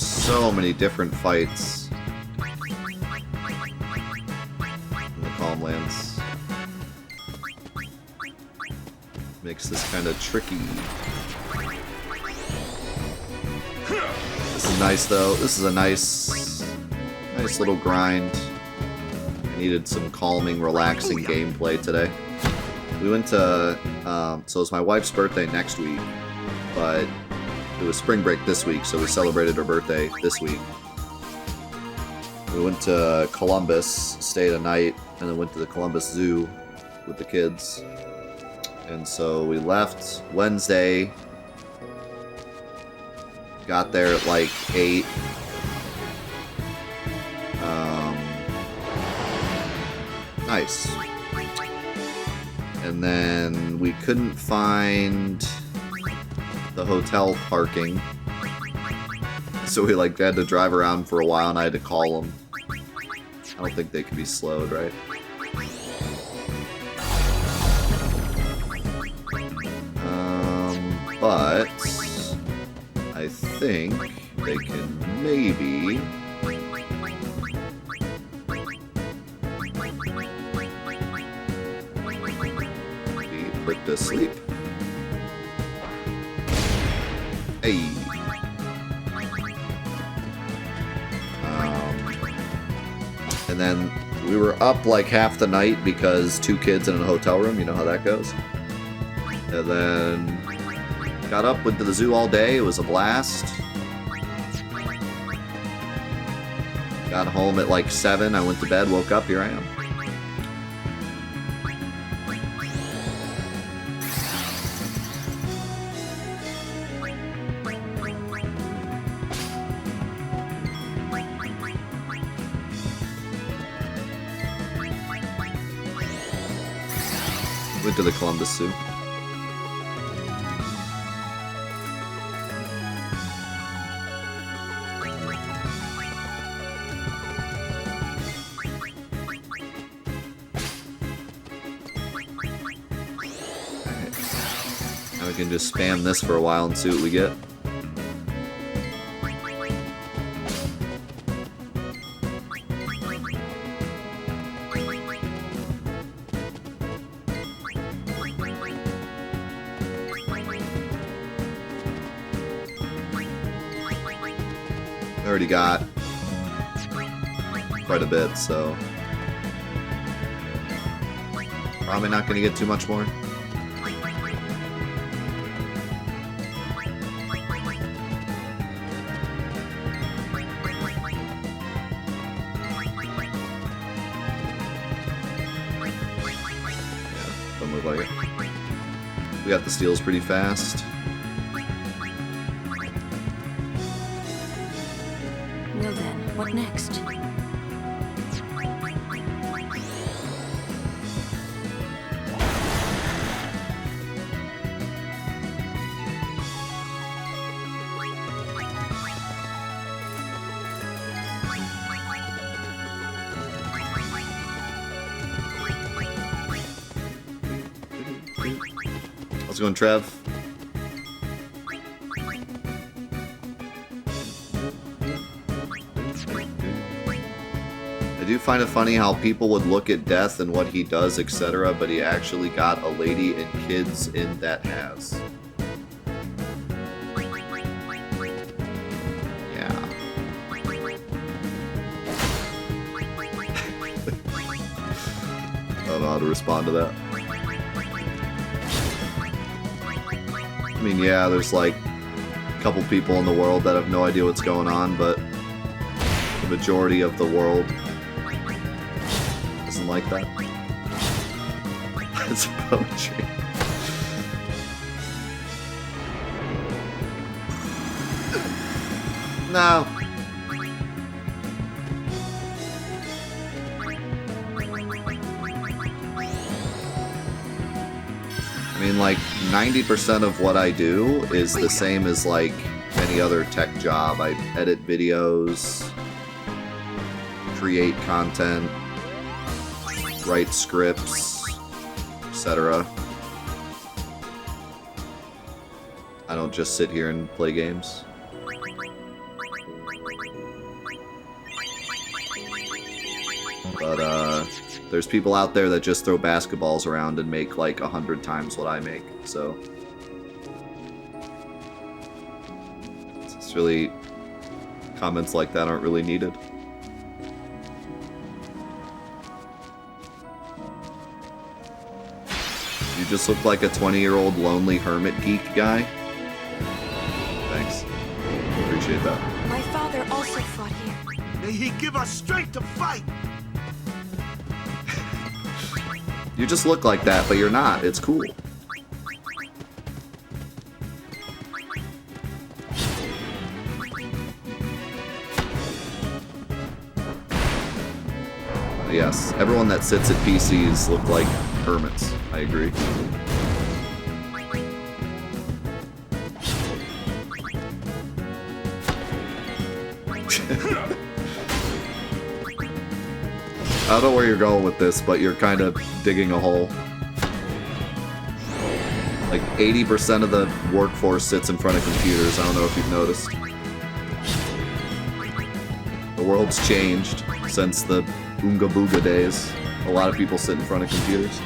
There's so many different fights in the Calm Lands. Makes this kind of tricky. This is nice though. This is a nice little grind. I needed some calming, relaxing gameplay today. We went to, so it's my wife's birthday next week, but it was spring break this week, so we celebrated her birthday this week. We went to Columbus, stayed a night, and then went to the Columbus Zoo with the kids. And so we left Wednesday, got there at like 8. Nice. And then we couldn't find the hotel parking, so we like had to drive around for a while, and I had to call them. I don't think they can be slowed, right? But I think they can maybe be put to sleep. Hey. And then we were up like half the night because 2 kids in a hotel room, you know how that goes. And then got up, went to the zoo all day, it was a blast. Got home at like 7, I went to bed, woke up, here I am. Went to the Columbus Zoo. Now we can just spam this for a while and see what we get. I already got quite a bit, so probably not going to get too much more. Don't look like it. We got the steals pretty fast. Well then, what next? How's it going, Trev? I do find it funny how people would look at Death and what he does, etc., but he actually got a lady and kids in that has. Yeah. I don't know how to respond to that. I mean, yeah, there's like a couple people in the world that have no idea what's going on, but the majority of the world isn't like that. It's poetry. No. I mean, like, 90% of what I do is the same as, like, any other tech job. I edit videos, create content, write scripts, etc. I don't just sit here and play games. But there's people out there that just throw basketballs around and make like 100 times what I make, so it's really, comments like that aren't really needed. You just look like a 20-year-old lonely hermit geek guy. Thanks. Appreciate that. My father also fought here. May he give us strength to fight! You just look like that, but you're not. It's cool. Yes, everyone that sits at PCs look like hermits. I agree. I don't know where you're going with this, but you're kind of digging a hole. Like 80% of the workforce sits in front of computers. I don't know if you've noticed. The world's changed since the Oonga Booga days. A lot of people sit in front of computers.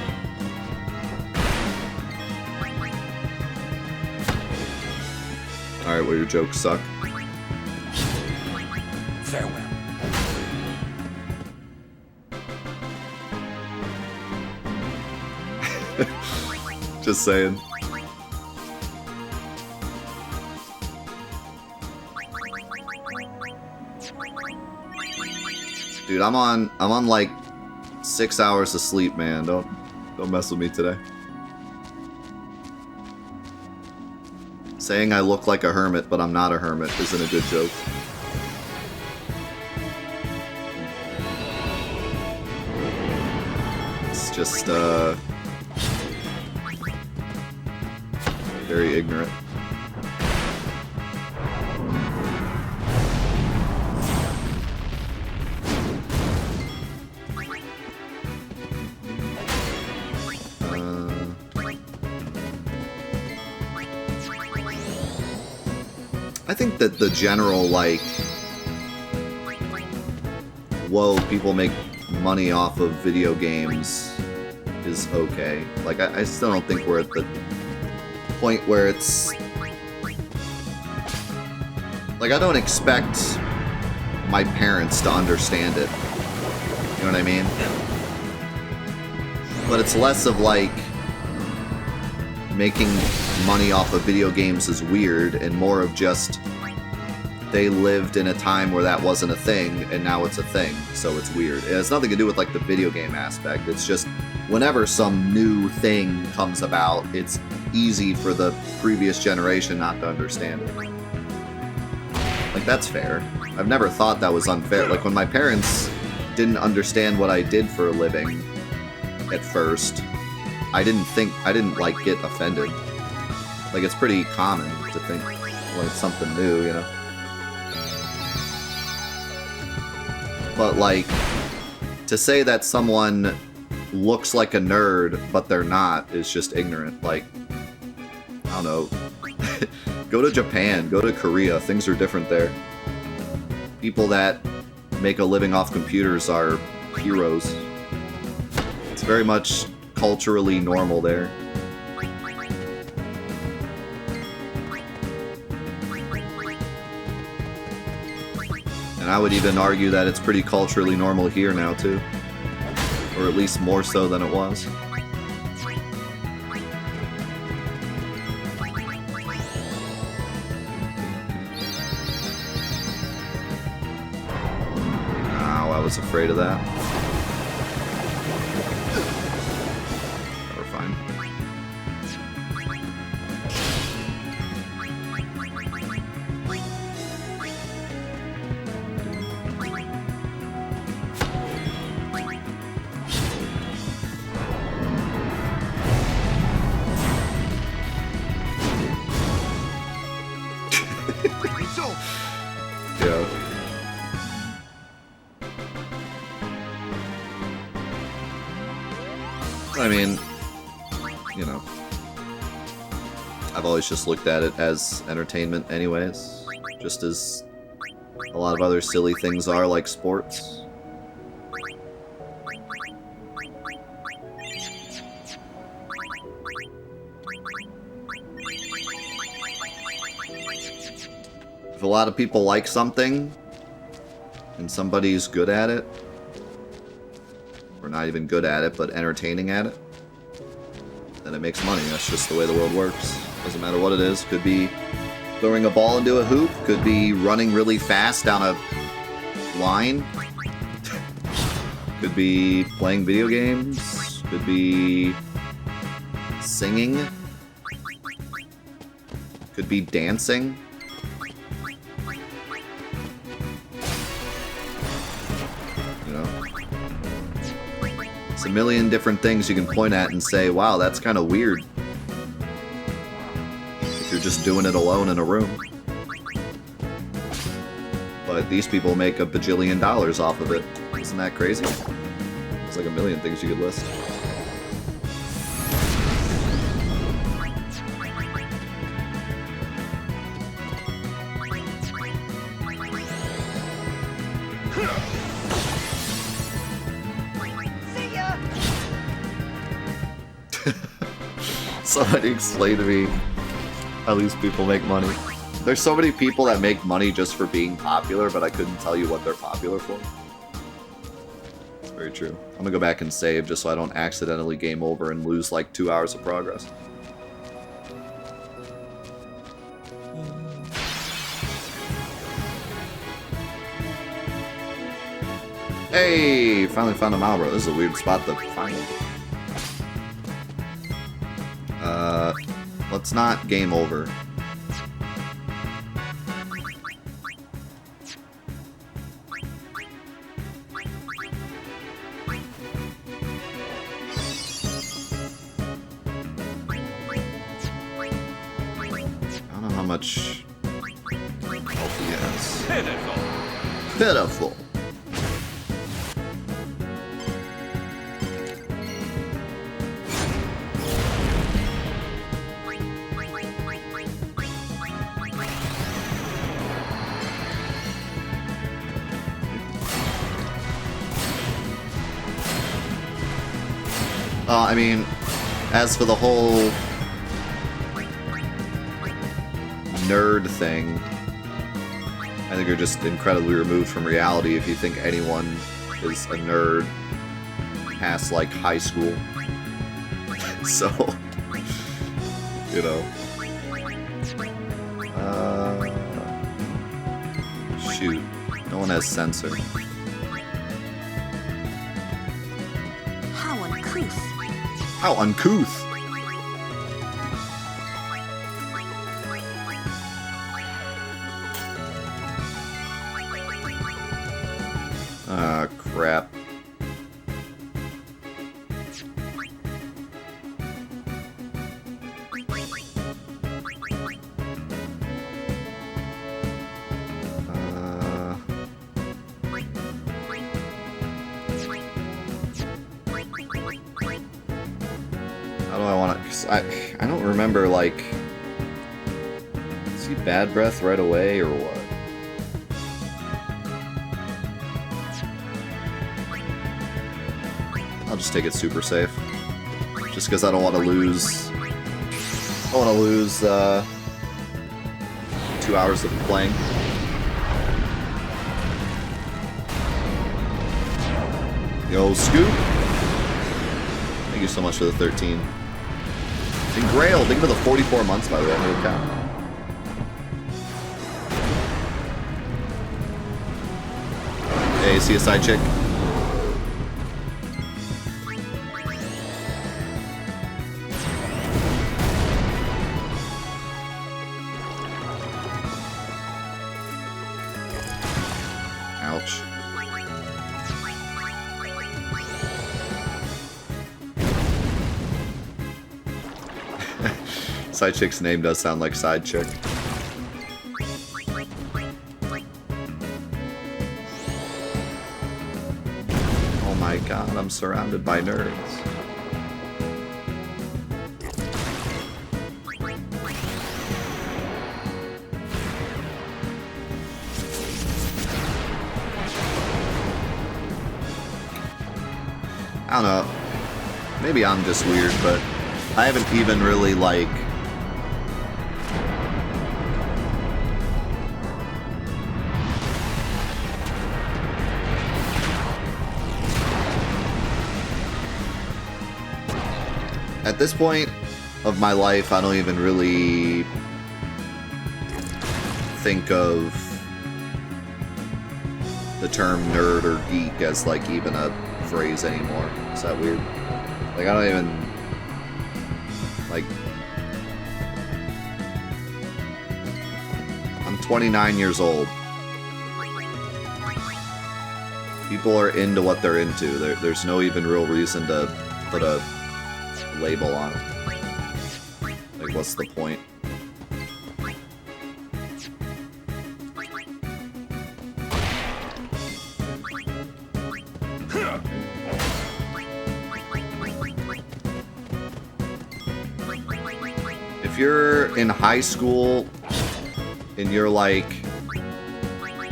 Alright, well, your jokes suck. Farewell. Just saying. Dude, I'm on like 6 hours of sleep, man. Don't mess with me today. Saying I look like a hermit, but I'm not a hermit isn't a good joke. It's just very ignorant. I think that the general, like, whoa, people make money off of video games is okay. Like, I still don't think we're at the point where it's... Like, I don't expect my parents to understand it. You know what I mean? But it's less of, like, making money off of video games is weird, and more of just they lived in a time where that wasn't a thing, and now it's a thing, so it's weird. It has nothing to do with like the video game aspect. It's just whenever some new thing comes about, it's easy for the previous generation not to understand it. Like, that's fair. I've never thought that was unfair. Like, when my parents didn't understand what I did for a living at first, I didn't like get offended. Like, it's pretty common to think when it's something new, you know? But, like, to say that someone looks like a nerd, but they're not, is just ignorant. Like, I don't know. Go to Japan, go to Korea, things are different there. People that make a living off computers are heroes. It's very much culturally normal there. And I would even argue that it's pretty culturally normal here now, too. Or at least more so than it was. Ow, I was afraid of that. We're fine. Yeah. I mean, you know, I've always just looked at it as entertainment anyways, just as a lot of other silly things are, like sports. If a lot of people like something, and somebody's good at it, or not even good at it, but entertaining at it, then it makes money. That's just the way the world works. Doesn't matter what it is. Could be throwing a ball into a hoop, could be running really fast down a line, could be playing video games, could be singing, could be dancing. A million different things you can point at and say, wow, that's kind of weird. If you're just doing it alone in a room. But these people make $1 bajillion off of it. Isn't that crazy? There's like a million things you could list. Somebody explain to me how these people make money. There's so many people that make money just for being popular, but I couldn't tell you what they're popular for. It's very true. I'm gonna go back and save just so I don't accidentally game over and lose like 2 hours of progress. Hey! Finally found a Malboro. This is a weird spot to find them. Let's not game over. I don't know how much health he has. Pitiful. Pitiful. I mean, as for the whole nerd thing, I think you're just incredibly removed from reality if you think anyone is a nerd past, like, high school. So, you know. Shoot. No one has censor. How uncouth! Ah, crap. I don't remember, like, is he bad breath right away or what? I'll just take it super safe, just because I don't want to lose. I don't want to lose 2 hours of playing. Yo, Scoop! Thank you so much for the 13. And Grail, thank you for the 44 months, by the way. Holy cow. Hey, see a side chick? Ouch. Side chick's name does sound like side chick. Oh my god, I'm surrounded by nerds. I don't know. Maybe I'm just weird, but I haven't even really, like... At this point of my life, I don't even really think of the term nerd or geek as, like, even a phrase anymore. Is that weird? Like, I don't even... Like... I'm 29 years old. People are into what they're into. There's no even real reason to put a label on it. Like, what's the point? If you're in high school and you're like,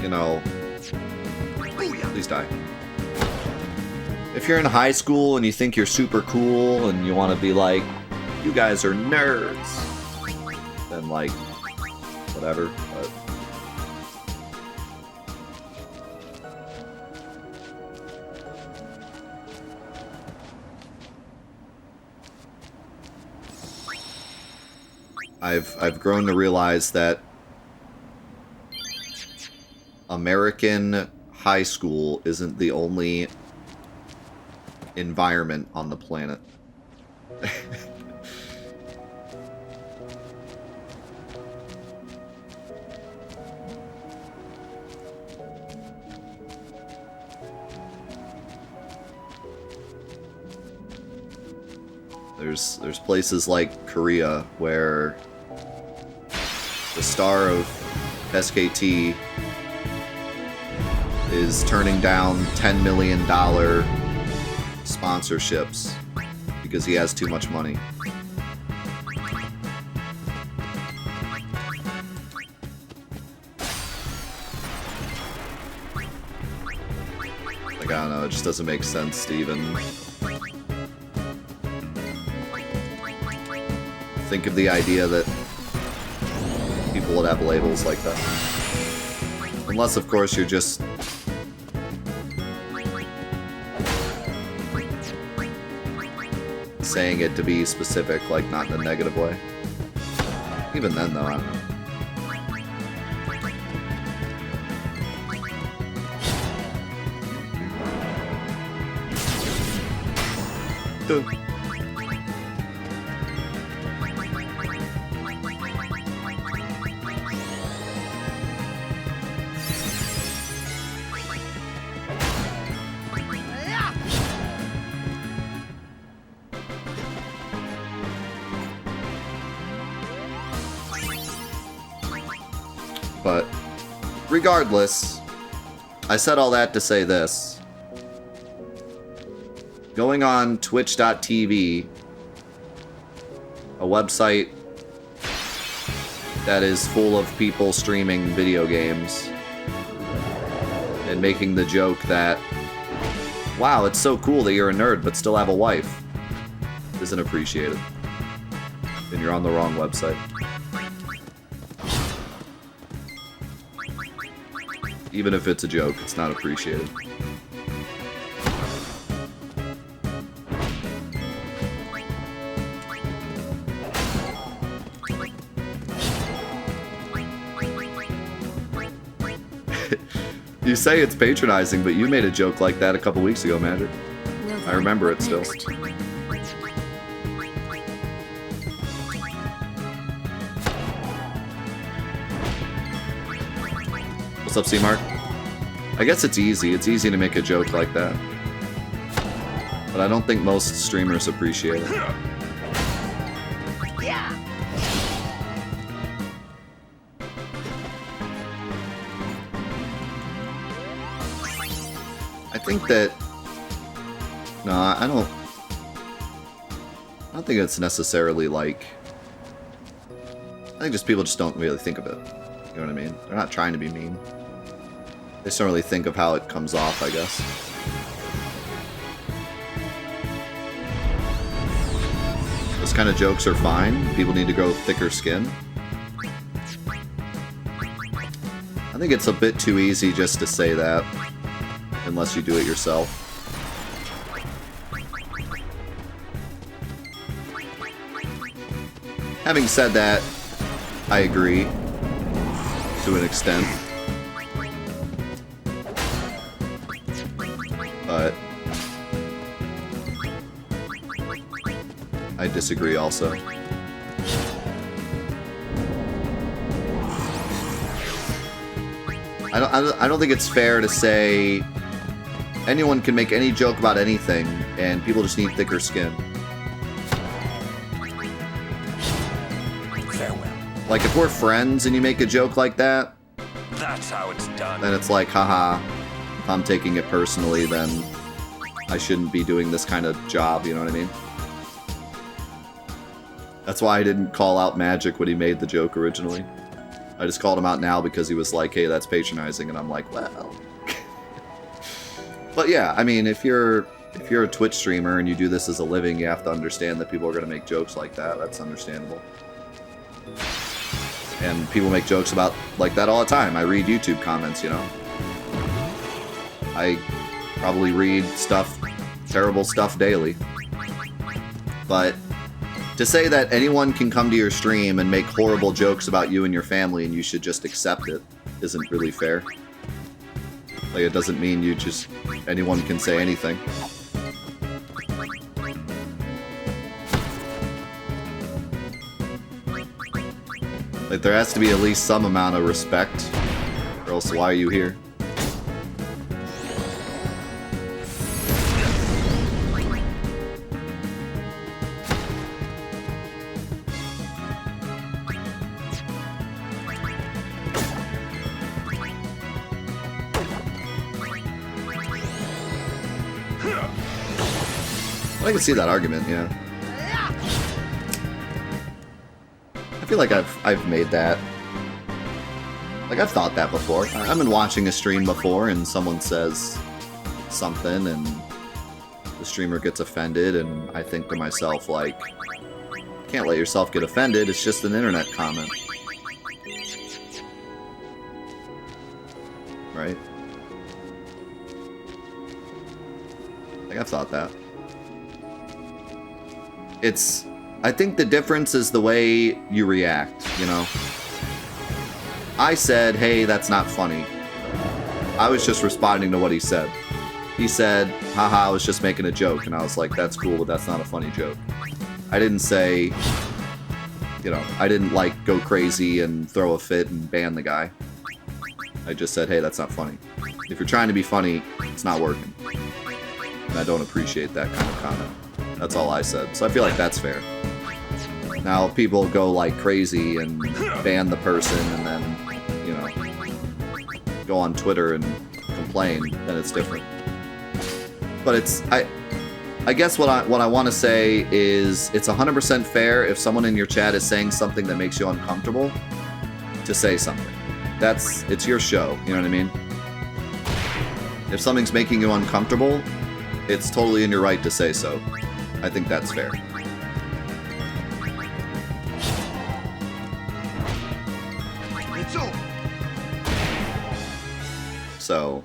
you know, please die. If you're in high school and you think you're super cool and you want to be like, you guys are nerds, then like, whatever, but... I've grown to realize that American high school isn't the only environment on the planet. There's places like Korea where the star of SKT is turning down $10 million sponsorships because he has too much money. Like, I don't know, it just doesn't make sense to even think of the idea that people would have labels like that. Unless, of course, you're just saying it to be specific, like not in a negative way. Even then, though, I don't know. But regardless, I said all that to say this. Going on twitch.tv, a website that is full of people streaming video games and making the joke that, wow, it's so cool that you're a nerd but still have a wife, isn't appreciated. Then you're on the wrong website. Even if it's a joke, it's not appreciated. You say it's patronizing, but you made a joke like that a couple weeks ago, Magic. I remember it still. What's up, C-Mark? I guess it's easy. It's easy to make a joke like that. But I don't think most streamers appreciate it. Yeah. I think that... No, I don't think it's necessarily like... I think just people just don't really think of it. You know what I mean? They're not trying to be mean. They just don't really think of how it comes off, I guess. Those kind of jokes are fine. People need to grow thicker skin. I think it's a bit too easy just to say that, unless you do it yourself. Having said that, I agree to an extent. But I disagree also. I don't think it's fair to say anyone can make any joke about anything and people just need thicker skin. Farewell. Like, if we're friends and you make a joke like that, That's how it's done. then it's like, haha, if I'm taking it personally, then I shouldn't be doing this kind of job, you know what I mean? That's why I didn't call out Magic when he made the joke originally. I just called him out now because he was like, hey, that's patronizing, and I'm like, well. But yeah, I mean, if you're a Twitch streamer and you do this as a living, you have to understand that people are going to make jokes like that. That's understandable. And people make jokes about like that all the time. I read YouTube comments, you know. I probably read stuff, terrible stuff daily. But to say that anyone can come to your stream and make horrible jokes about you and your family and you should just accept it isn't really fair. Like, it doesn't mean anyone can say anything. Like, there has to be at least some amount of respect, or else why are you here? I can see that argument, yeah. I feel like I've made that. Like, I've thought that before. I've been watching a stream before and someone says something and the streamer gets offended and I think to myself, like, can't let yourself get offended, it's just an internet comment. Right? Like, I've thought that. I think the difference is the way you react, you know? I said, hey, that's not funny. I was just responding to what he said. He said, haha, I was just making a joke. And I was like, that's cool, but that's not a funny joke. I didn't say, you know, I didn't, like, go crazy and throw a fit and ban the guy. I just said, hey, that's not funny. If you're trying to be funny, it's not working. And I don't appreciate that kind of comment. That's all I said. So I feel like that's fair. Now, people go like crazy and ban the person and then, you know, go on Twitter and complain, then it's different. But it's, I guess what I want to say is it's 100% fair if someone in your chat is saying something that makes you uncomfortable to say something. It's your show, you know what I mean? If something's making you uncomfortable, it's totally in your right to say so. I think that's fair. It's over. So,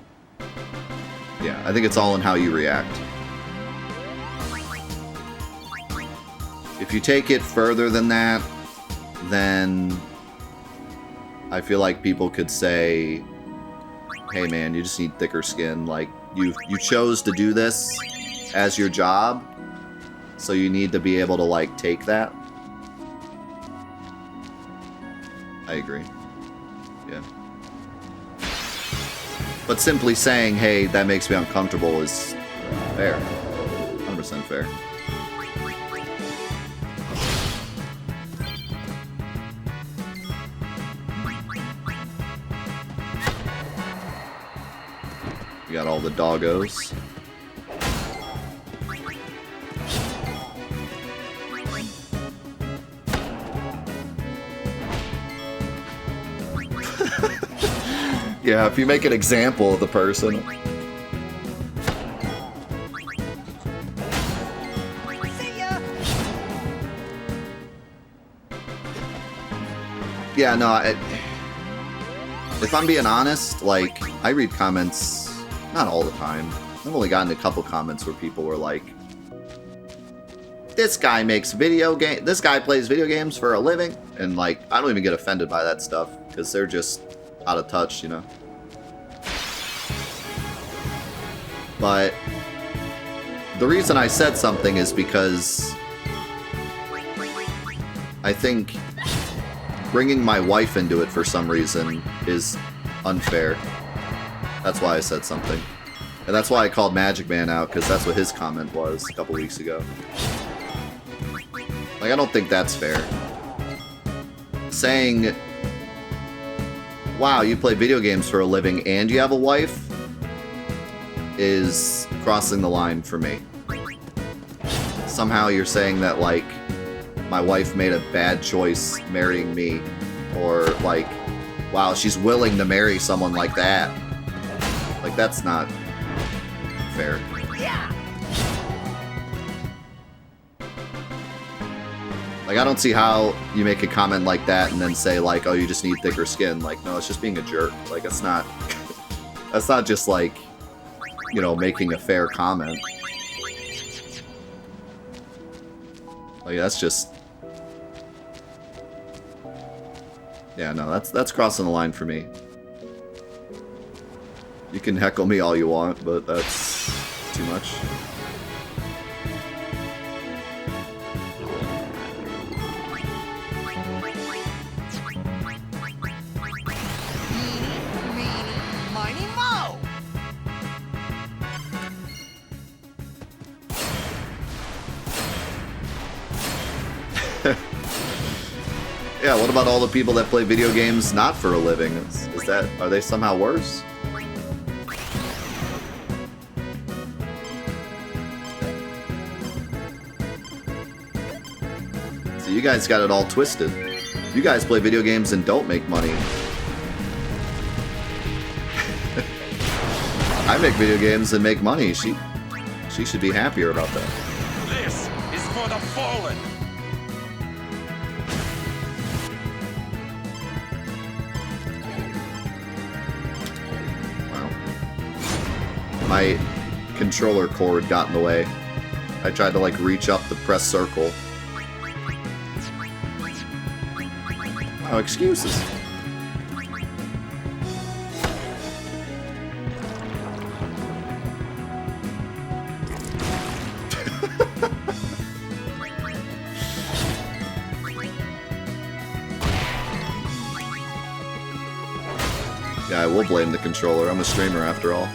yeah, I think it's all in how you react. If you take it further than that, then I feel like people could say, hey man, you just need thicker skin. Like, you chose to do this as your job, so you need to be able to, like, take that. I agree. Yeah. But simply saying, hey, that makes me uncomfortable is fair. 100% fair. We got all the doggos. Yeah, if you make an example of the person. See ya. Yeah, no, if I'm being honest, like, I read comments, not all the time. I've only gotten a couple comments where people were like, this guy plays video games for a living, and like, I don't even get offended by that stuff, because they're just out of touch, you know? But the reason I said something is because I think bringing my wife into it for some reason is unfair. That's why I said something. And that's why I called Magic Man out, because that's what his comment was a couple weeks ago. Like, I don't think that's fair. Saying, wow, you play video games for a living and you have a wife, is crossing the line for me. Somehow you're saying that, like, my wife made a bad choice marrying me, or like, wow, she's willing to marry someone like that. Like, that's not fair. Yeah. Like, I don't see how you make a comment like that and then say, like, oh, you just need thicker skin. Like, no, it's just being a jerk. Like, it's not that's not just like, you know, making a fair comment. Like, that's just... Yeah, no, that's crossing the line for me. You can heckle me all you want, but that's too much. Yeah, what about all the people that play video games not for a living? Are they somehow worse? So you guys got it all twisted. You guys play video games and don't make money. I make video games and make money. She should be happier about that. This is for the fallen. My controller cord got in the way. I tried to, like, reach up to press circle. Oh, excuses. Yeah, I will blame the controller. I'm a streamer after all.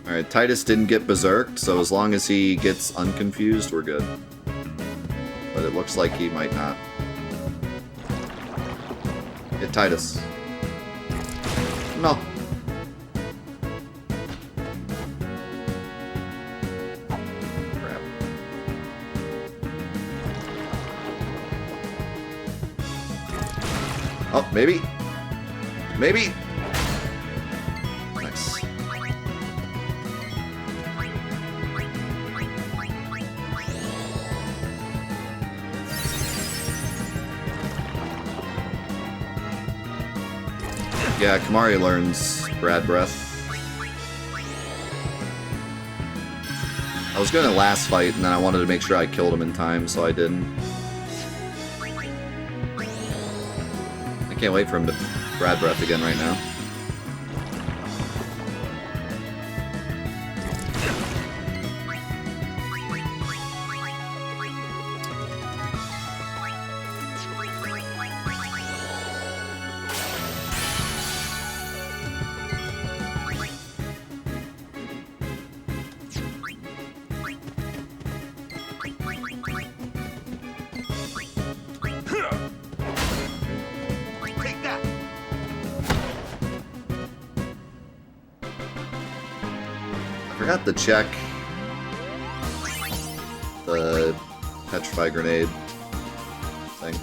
Alright, Titus didn't get berserked, so as long as he gets unconfused, we're good. But it looks like he might not. Hit Titus. No. Crap. Oh, maybe? Maybe? Nice. Yeah, Kamari learns Brad Breath. I was gonna last fight, and then I wanted to make sure I killed him in time, so I didn't. I can't wait for him to Brad Breath again right now. Forgot to check the petrify grenade thing.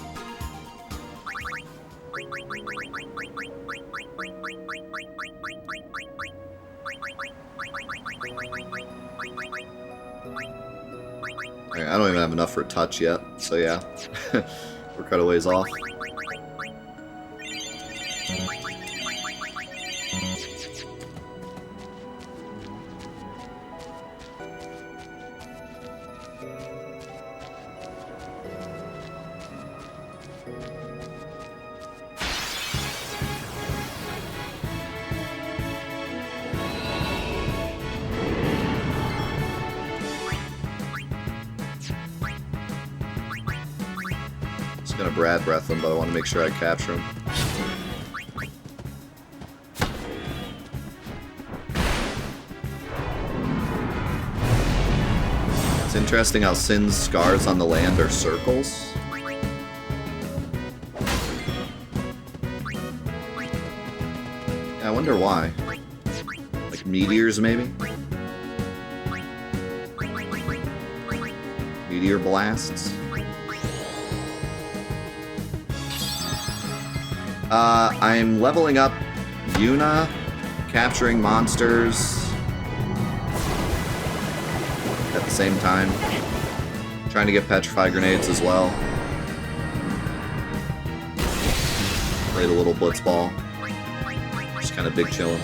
I don't even have enough for touch yet, so yeah. We're cut a ways off. Gonna Brad breath him, but I want to make sure I capture him. It's interesting how Sin's scars on the land are circles. Yeah, I wonder why. Like meteors, maybe? Meteor blasts? I'm leveling up Yuna, capturing monsters at the same time. Trying to get petrify grenades as well. Played a little blitzball. Just kind of big chillin'.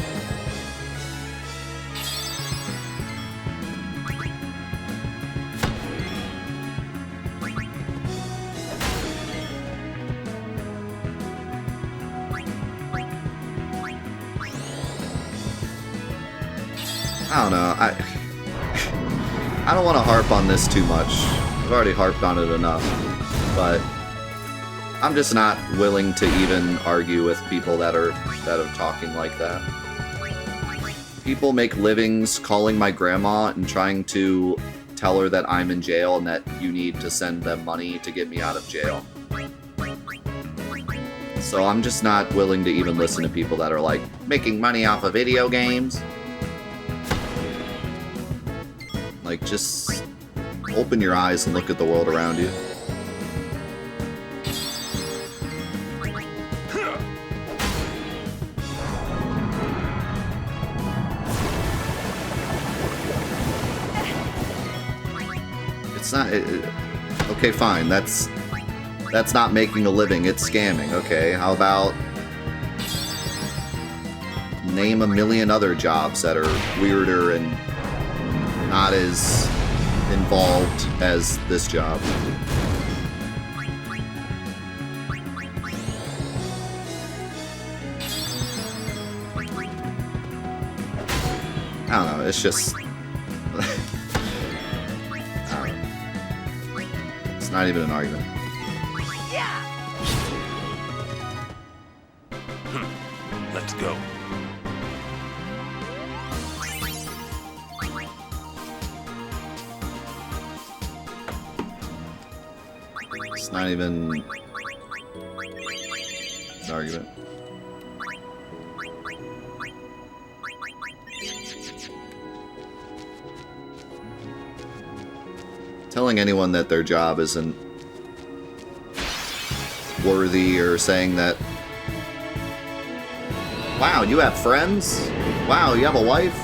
I don't know. I don't want to harp on this too much. I've already harped on it enough. But I'm just not willing to even argue with people that are talking like that. People make livings calling my grandma and trying to tell her that I'm in jail and that you need to send them money to get me out of jail. So I'm just not willing to even listen to people that are like, making money off of video games. Like, just open your eyes and look at the world around you. It's not... okay, fine. That's not making a living. It's scamming. Okay, how about... name a million other jobs that are weirder and not as involved as this job. I don't know, it's just... it's not even an argument. Let's go. It's not even an argument. Telling anyone that their job isn't worthy or saying that, wow, you have friends? Wow, you have a wife?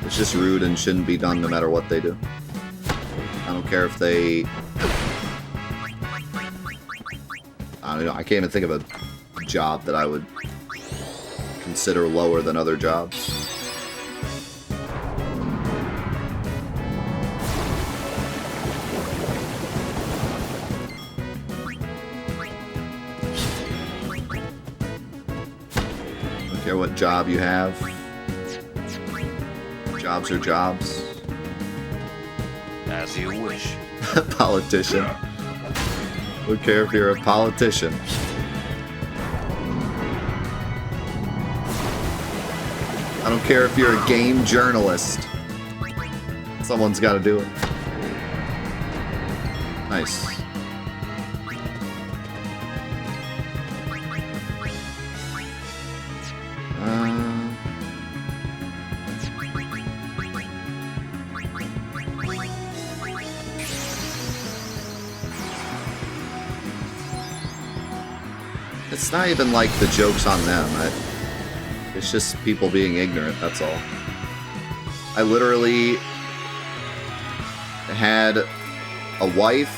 It's just rude and shouldn't be done no matter what they do. I don't care if they... I don't know, I can't even think of a job that I would consider lower than other jobs. Don't care what job you have. Jobs are jobs. As you wish. Politician. Don't care if you're a politician. I don't care if you're a game journalist. Someone's got to do it. Nice. It's not even like the joke's on them. It's just people being ignorant, that's all. I literally had a wife,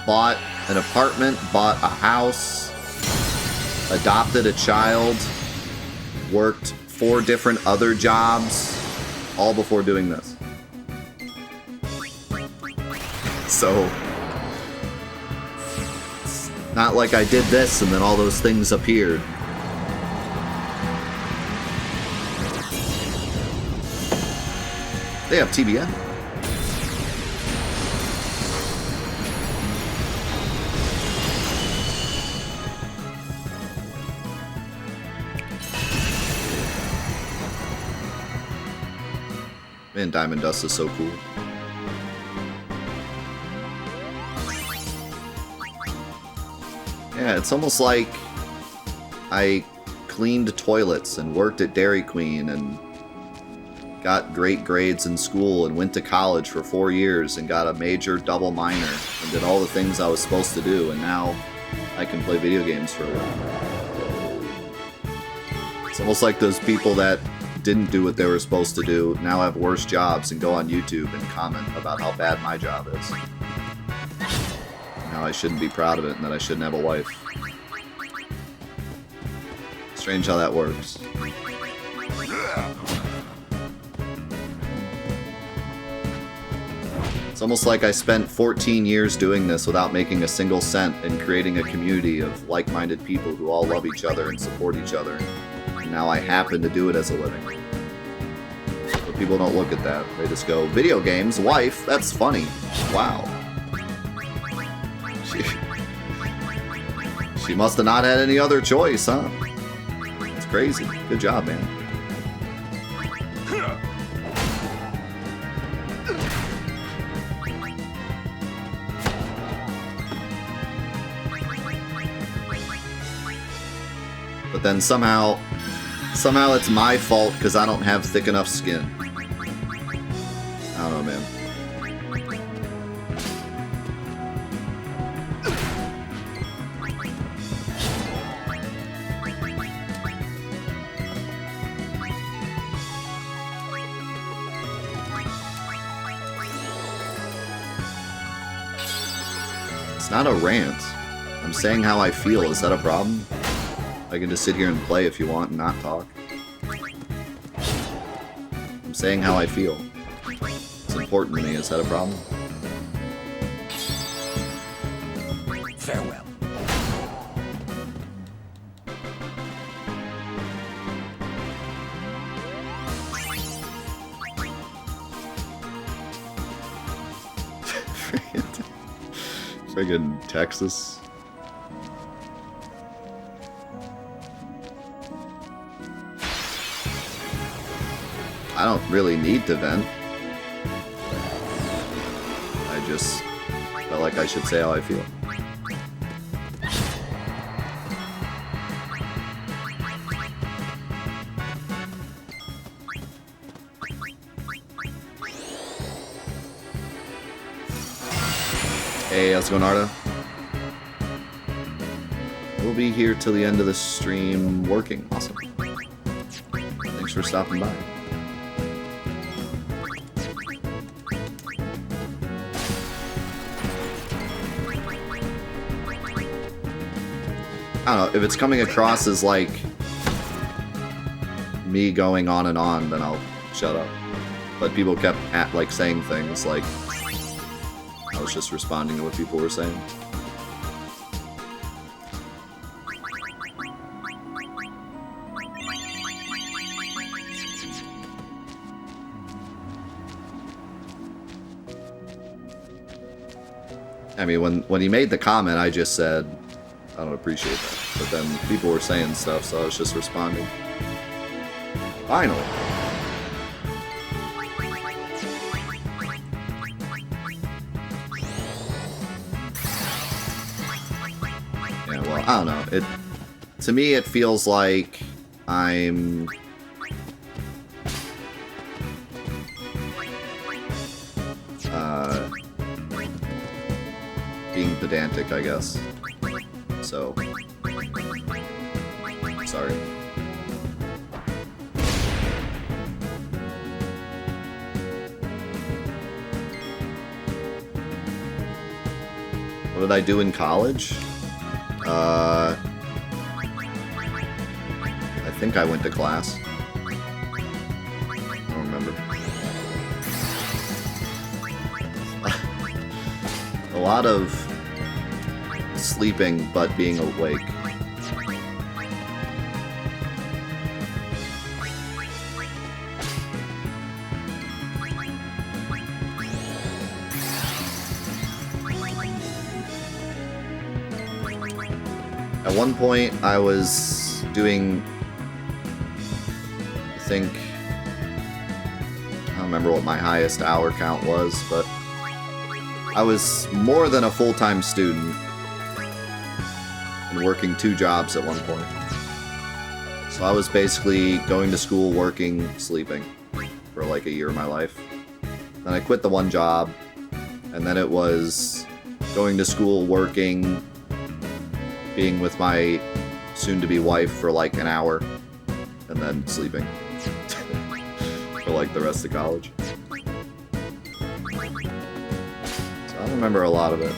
bought an apartment, bought a house, adopted a child, worked 4 different other jobs, all before doing this. So, it's not like I did this and then all those things appeared. They have TBN. Man, Diamond Dust is so cool. Yeah, it's almost like I cleaned toilets and worked at Dairy Queen and got great grades in school and went to college for 4 years and got a major double minor and did all the things I was supposed to do, and now I can play video games for a living. It's almost like those people that didn't do what they were supposed to do now have worse jobs and go on YouTube and comment about how bad my job is. How I shouldn't be proud of it and that I shouldn't have a wife. Strange how that works. It's almost like I spent 14 years doing this without making a single cent and creating a community of like-minded people who all love each other and support each other. And now I happen to do it as a living. But people don't look at that. They just go, video games, wife, that's funny. Wow. She must have not had any other choice, huh? That's crazy. Good job, man. But then somehow it's my fault because I don't have thick enough skin. I don't know, man. It's not a rant. I'm saying how I feel. Is that a problem? I can just sit here and play if you want and not talk. I'm saying how I feel. It's important to me. Is that a problem? Farewell. Friggin' Texas. I don't really need to vent. I just felt like I should say how I feel. Hey, how's it going, Arda? We'll be here till the end of the stream working. Awesome. Thanks for stopping by. I don't know, if it's coming across as like me going on and on, then I'll shut up. But people kept saying things like I was just responding to what people were saying. I mean, when he made the comment, I just said, I don't appreciate that. But then people were saying stuff, so I was just responding. Finally. Yeah, well, I don't know. To me, it feels like I'm being pedantic, I guess. So, sorry. What did I do in college? I think I went to class. I don't remember. A lot of sleeping, but being awake. At one point, I was doing, I think, I don't remember what my highest hour count was, but I was more than a full-time student and working 2 jobs at one point. So I was basically going to school, working, sleeping for like a year of my life. Then I quit the one job, and then it was going to school, working, being with my soon-to-be wife for like an hour, and then sleeping for like the rest of college. So I don't remember a lot of it.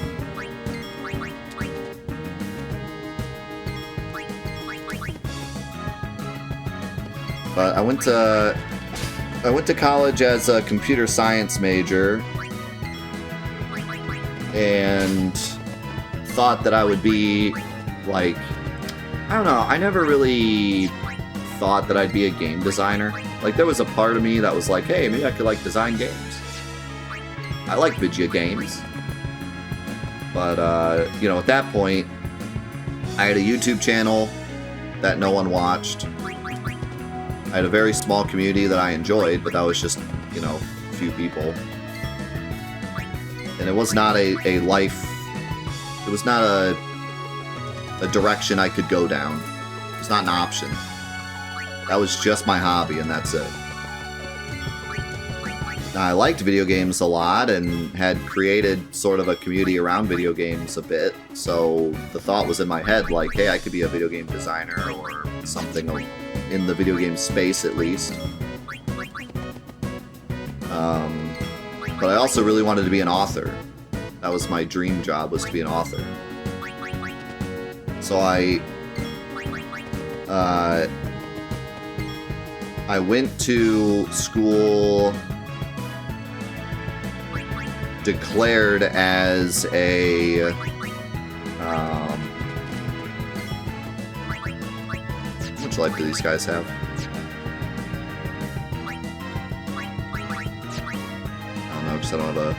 But I went to college as a computer science major, and thought that I would be like, I don't know, I never really thought that I'd be a game designer. Like, there was a part of me that was like, hey, maybe I could, like, design games. I like video games. But, you know, at that point, I had a YouTube channel that no one watched. I had a very small community that I enjoyed, but that was just, you know, a few people. And it was not a life, it was not a direction I could go down. It's not an option. That was just my hobby, and that's it. Now, I liked video games a lot and had created sort of a community around video games a bit, so the thought was in my head, like, hey, I could be a video game designer or something in the video game space at least. But I also really wanted to be an author. That was my dream job, was to be an author. So I went to school declared as a how much life do these guys have? I don't know, because I don't have a...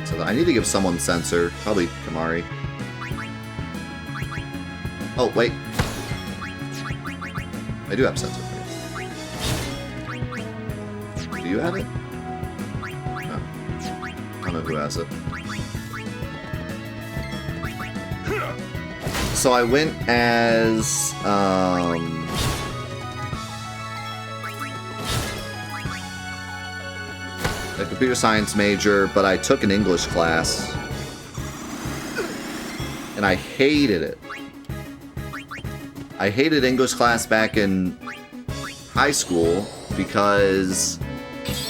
So I need to give someone sensor. Probably Kamari. Oh, wait. I do have sensor. Do you have it? No. I don't know who has it. So I went as, a computer science major, but I took an English class. And I hated it. I hated English class back in high school because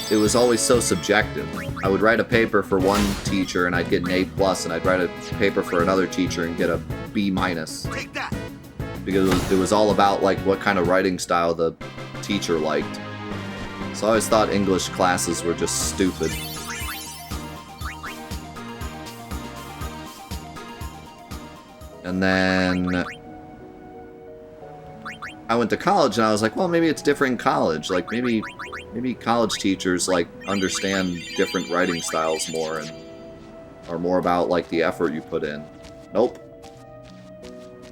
it was always so subjective. I would write a paper for one teacher and I'd get an A+, and I'd write a paper for another teacher and get a B-. Take that. Because it was all about like what kind of writing style the teacher liked. So I always thought English classes were just stupid. And then I went to college and I was like, well, maybe it's different in college. Like maybe college teachers like understand different writing styles more and are more about like the effort you put in. Nope.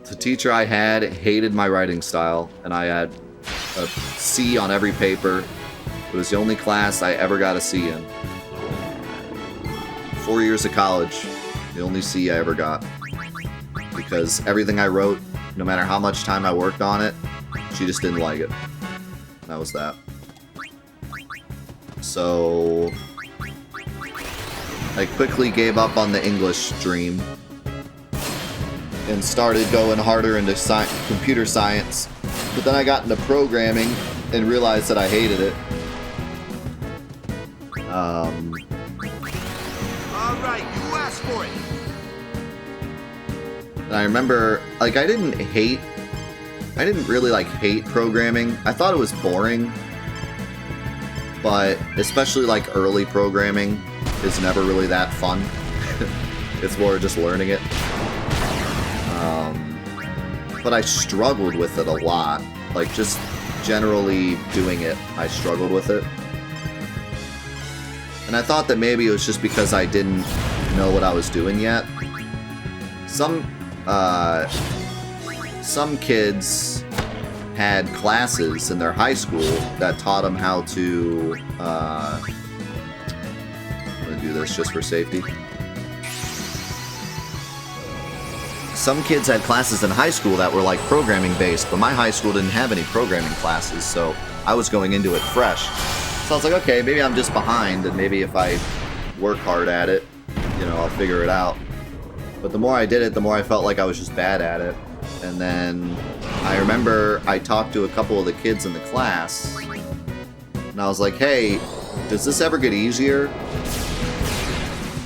The teacher I had hated my writing style, and I had a C on every paper. It was the only class I ever got a C in. 4 years of college, the only C I ever got. Because everything I wrote, no matter how much time I worked on it, she just didn't like it. That was that. So I quickly gave up on the English dream and started going harder into computer science. But then I got into programming and realized that I hated it. All right, you asked for it. And I remember, like, I didn't really, like, hate programming. I thought it was boring. But especially, like, early programming is never really that fun. It's more just learning it. But I struggled with it a lot. Like, just generally doing it, I struggled with it. And I thought that maybe it was just because I didn't know what I was doing yet. Some kids had classes in their high school that taught them how to, I'm gonna do this just for safety. Some kids had classes in high school that were like programming based, but my high school didn't have any programming classes, so I was going into it fresh. So I was like, okay, maybe I'm just behind, and maybe if I work hard at it, you know, I'll figure it out. But the more I did it, the more I felt like I was just bad at it. And then I remember I talked to a couple of the kids in the class, and I was like, hey, does this ever get easier?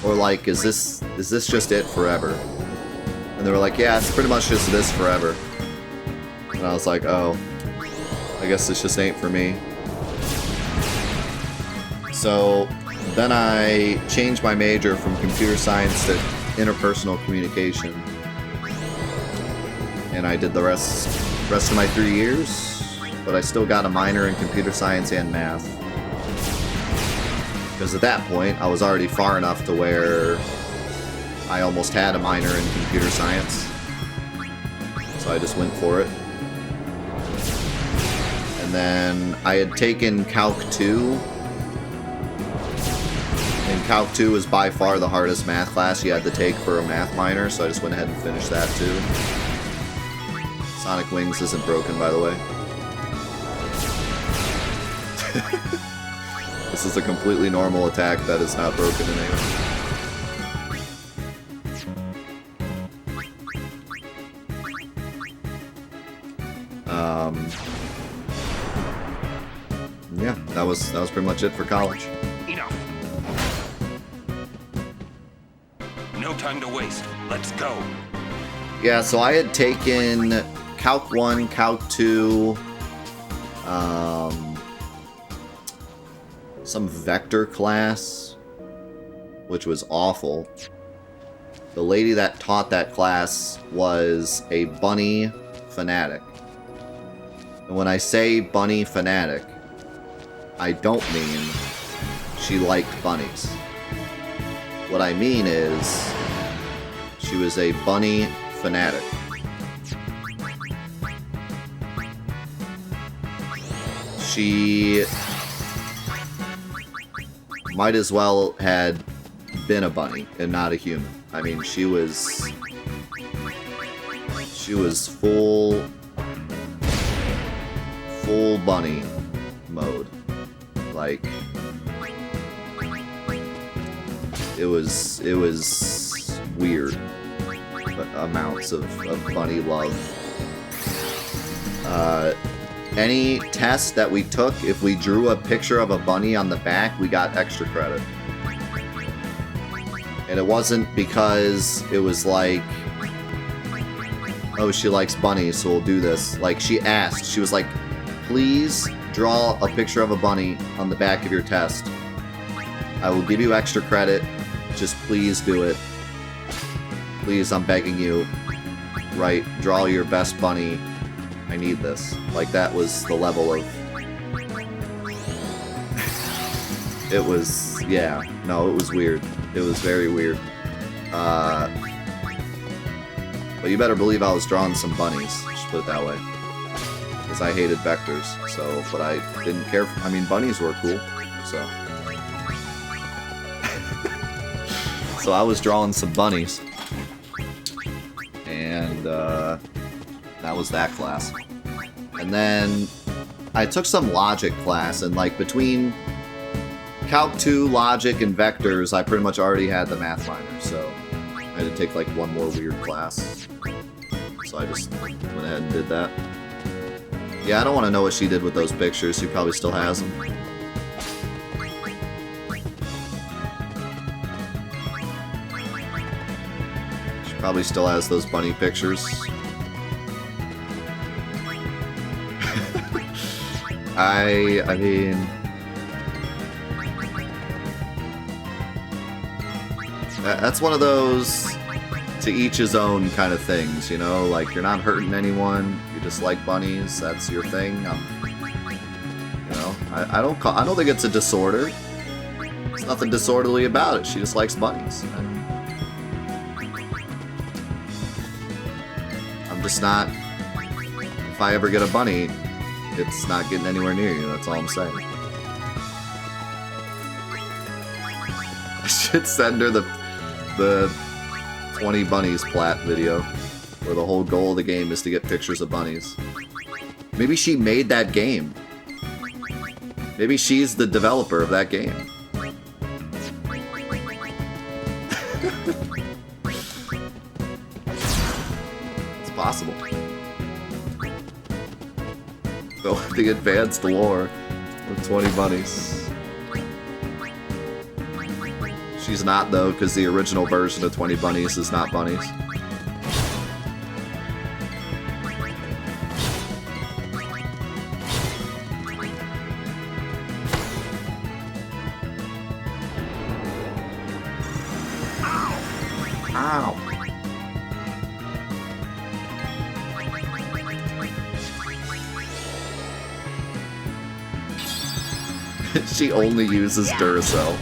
Or like, is this just it forever? And they were like, yeah, it's pretty much just this forever. And I was like, oh, I guess this just ain't for me. So then I changed my major from computer science to interpersonal communication. And I did the rest of my 3 years, but I still got a minor in computer science and math. Because at that point, I was already far enough to where I almost had a minor in computer science. So I just went for it. And then I had taken Calc 2. And Calc 2 is by far the hardest math class you had to take for a math minor, so I just went ahead and finished that too. Sonic Wings isn't broken, by the way. This is a completely normal attack that is not broken in any way. Yeah, that was pretty much it for college. Enough. No time to waste. Let's go. Yeah, so I had taken Calc 1, Calc 2, some vector class, which was awful. The lady that taught that class was a bunny fanatic. And when I say bunny fanatic, I don't mean she liked bunnies. What I mean is she was a bunny fanatic. She might as well had been a bunny and not a human. I mean, she was full bunny mode. Like, it was weird, but amounts of bunny love. Any test that we took, if we drew a picture of a bunny on the back, we got extra credit. And it wasn't because it was like, oh, she likes bunnies, so we'll do this. Like, she asked, she was like, please draw a picture of a bunny on the back of your test. I will give you extra credit. Just please do it. Please, I'm begging you. Right, draw your best bunny. I need this. Like, that was the level of... It was... yeah. No, it was weird. It was very weird. But you better believe I was drawing some bunnies. Just put it that way. Because I hated vectors. So, but I didn't care... I mean, bunnies were cool. So... So I was drawing some bunnies. And, that was that class. And then I took some logic class, and like between Calc 2, logic, and vectors, I pretty much already had the math minor, so I had to take like one more weird class. So I just went ahead and did that. Yeah, I don't want to know what she did with those pictures. She probably still has them. Probably still has those bunny pictures. I mean... That's one of those to each his own kind of things, you know? Like, you're not hurting anyone, you just like bunnies, that's your thing. You know, I don't think it's a disorder. There's nothing disorderly about it, she just likes bunnies. I'm just not... If I ever get a bunny, it's not getting anywhere near you, that's all I'm saying. I should send her the 20 bunnies plat video, where the whole goal of the game is to get pictures of bunnies. Maybe she made that game. Maybe she's the developer of that game. It's possible. The advanced lore with 20 bunnies. She's not, though, because the original version of 20 bunnies is not bunnies. Ow! She only uses Duracell.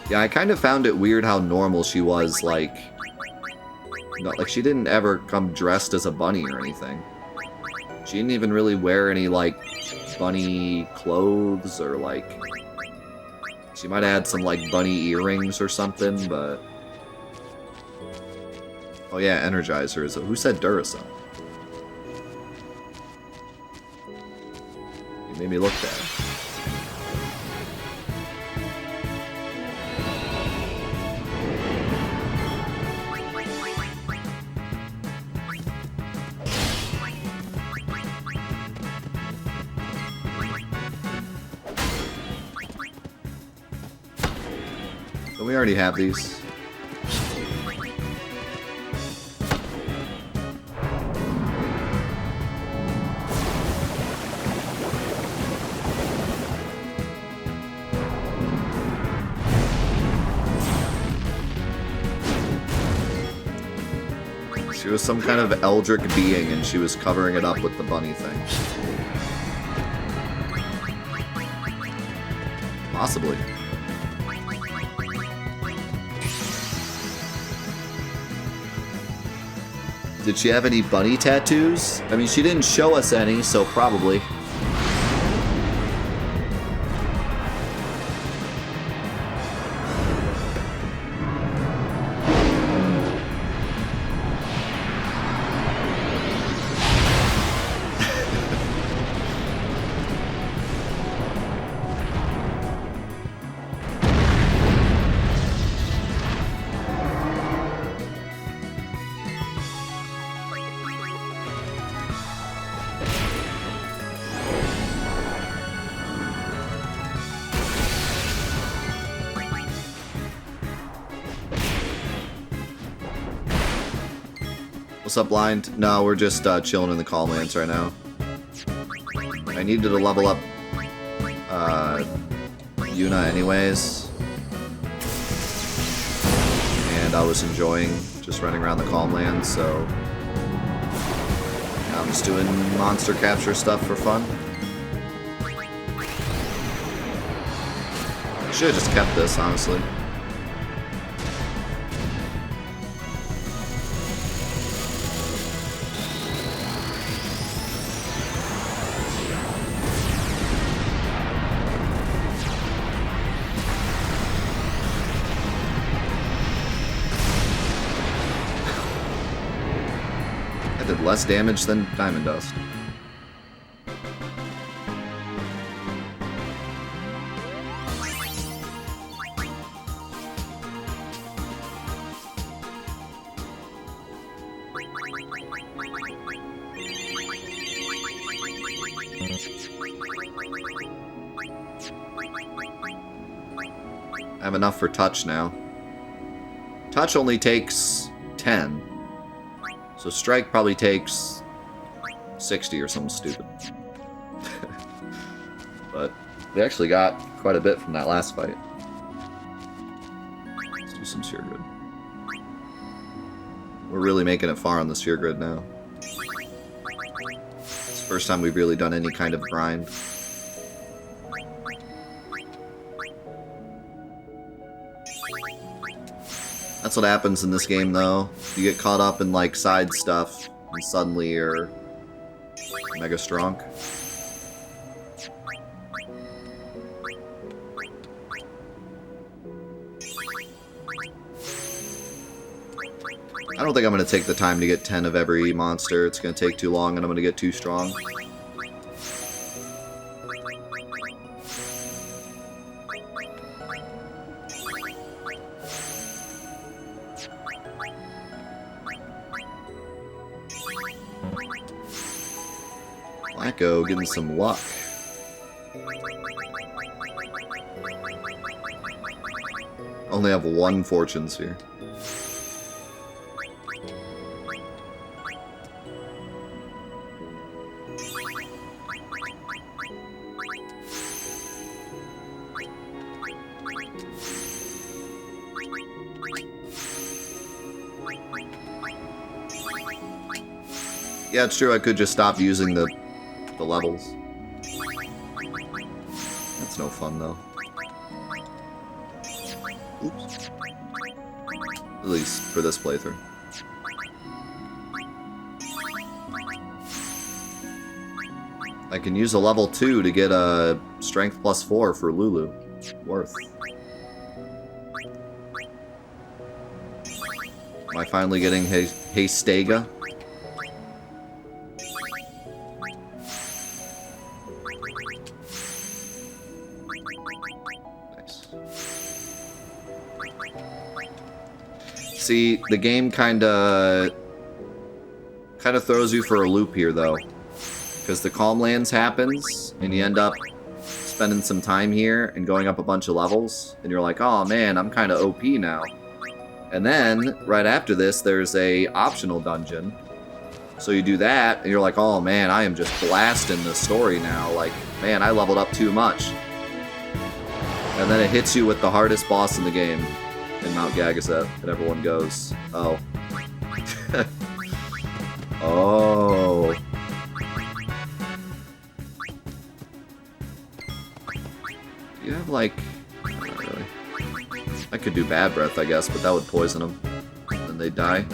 Yeah, I kind of found it weird how normal she was, like... Like, she didn't ever come dressed as a bunny or anything. She didn't even really wear any, like, bunny clothes or, like... She might have had some, like, bunny earrings or something, but... Oh yeah, Energizer is... Who said Duracell? You made me look bad. Don't we already have these? She was some kind of eldritch being and she was covering it up with the bunny thing. Possibly. Did she have any bunny tattoos? I mean, she didn't show us any, so probably. What's up, Blind? No, we're just chilling in the Calm Lands right now. I needed to level up Yuna anyways. And I was enjoying just running around the Calm Lands, so now I'm just doing monster capture stuff for fun. I should have just kept this, honestly. Less damage than Diamond Dust. I have enough for touch now. Touch only takes 10. So strike probably takes 60 or something stupid. But we actually got quite a bit from that last fight. Let's do some sphere grid. We're really making it far on the sphere grid now. It's the first time we've really done any kind of grind. That's what happens in this game, though. You get caught up in, like, side stuff, and suddenly you're mega strong. I don't think I'm going to take the time to get 10 of every monster. It's going to take too long, and I'm going to get too strong. Blacko getting some luck. Only have one fortune sphere. Yeah, it's true. I could just stop using the levels. That's no fun, though. Oops. At least for this playthrough. I can use a level 2 to get a strength +4 for Lulu. Worth. Am I finally getting Hastega? See, the game kinda throws you for a loop here, though. Because the Calm Lands happens, and you end up spending some time here and going up a bunch of levels, and you're like, oh man, I'm kinda OP now. And then, right after this, there's a optional dungeon. So you do that, and you're like, oh man, I am just blasting the story now. Like, man, I leveled up too much. And then it hits you with the hardest boss in the game. In Mount Gagaset, and everyone goes, oh. Oh. Do you have, like... Not really. I could do Bad Breath, I guess, but that would poison them. And then they'd die.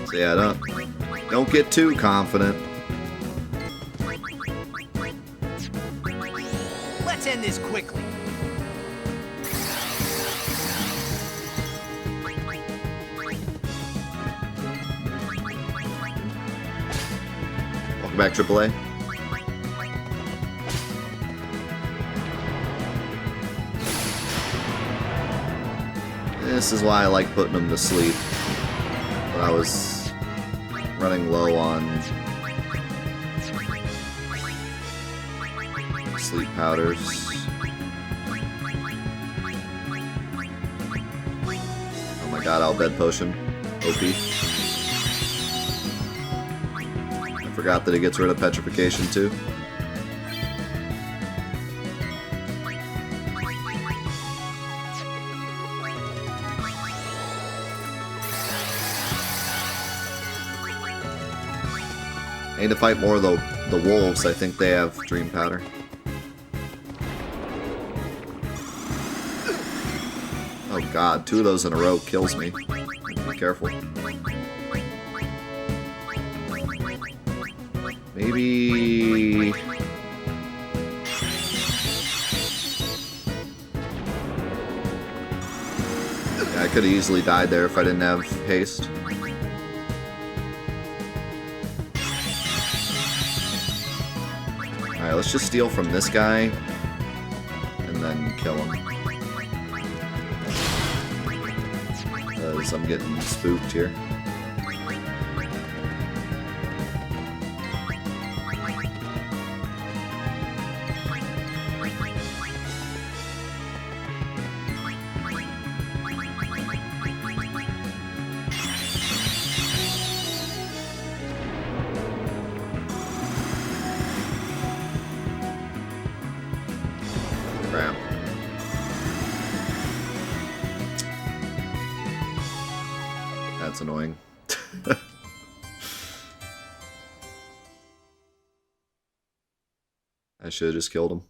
So yeah, don't get too confident. Let's end this quickly. Welcome back, AAA. This is why I like putting them to sleep. But I was running low on sleep powders. Oh my god, I'll bed potion. OP. I forgot that it gets rid of petrification too. I need to fight more of the wolves. I think they have dream powder. Oh god, 2 of those in a row kills me. Be careful. Maybe... Yeah, I could have easily died there if I didn't have haste. Alright, let's just steal from this guy and then kill him. Because I'm getting spooked here. Crap. That's annoying. I should have just killed him.